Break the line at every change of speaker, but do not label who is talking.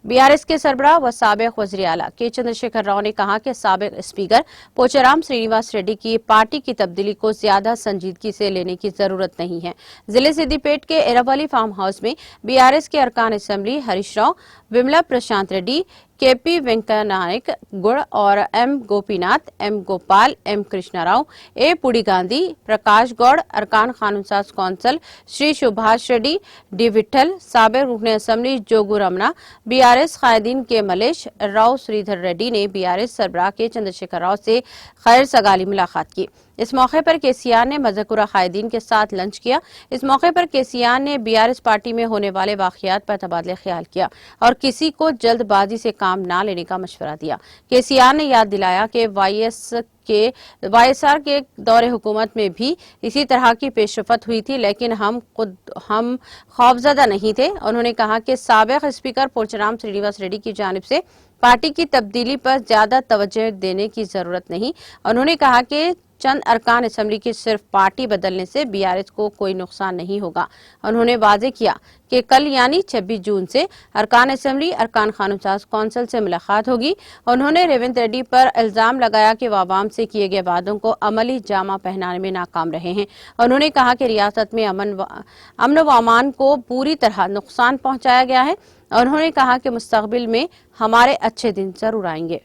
BRS के सरबराह व साबिक वज़ीर आला के चंद्रशेखर राव ने कहा कि साबिक स्पीकर पोचाराम श्रीनिवास रेड्डी की पार्टी की तब्दीली को ज्यादा संजीदगी से लेने की जरूरत नहीं है। जिले सिद्दीपेट के एरावली फार्म हाउस में बीआरएस के अरकान असेंबली हरीश राव, विमला प्रशांत रेड्डी, केपी वेंकैया नायक गुड़ और M Gopinath, M Gopal, M Krishna Rao, Arekapudi Gandhi, Prakash Goud, अरकान कानून साज कौंसल श्री सुभाष रेड्डी, डी विठल, साबिक रुकन असेंबली जोगू रमना, बीआरएस कायदीन के मलेश राव श्रीधर रेड्डी ने बीआरएस सरबराह के चंद्रशेखर राव से खैर सगाली मुलाकात की। इस मौके पर केसीआर ने मज़कुरा कायदीन के साथ लंच किया। इस मौके पर केसीआर ने बीआरएस पार्टी में होने वाले वाक़यात पर तबादले ख्याल किया और किसी को जल्दबाजी से काम न लेने का मशवरा दिया। केसीआर ने याद दिलाया कि वाईएसआर के दौरे हुकूमत में भी इसी तरह की पेशरफत हुई थी, लेकिन हम खौफजदा नहीं थे। उन्होंने कहा कि साबिक स्पीकर पोचाराम श्रीनिवास रेड्डी की जानिब से पार्टी की तब्दीली पर ज्यादा तवज्जो देने की जरूरत नहीं। उन्होंने कहा कि चंद अरकान असेंबली की सिर्फ पार्टी बदलने से बीआरएस को कोई नुकसान नहीं होगा। उन्होंने वाजे किया कि कल यानी 26 जून से अरकान असेंबली अरकान कानून साज कौंसिल से मुलाकात होगी। उन्होंने रेवंत रेड्डी पर इल्जाम लगाया कि वह आवाम से किए गए वादों को अमली जामा पहनाने में नाकाम रहे हैं। उन्होंने कहा कि रियासत में अमन व अमान को पूरी तरह नुकसान पहुंचाया गया है। उन्होंने कहा कि मुस्तकबिल में हमारे अच्छे दिन जरूर आएंगे।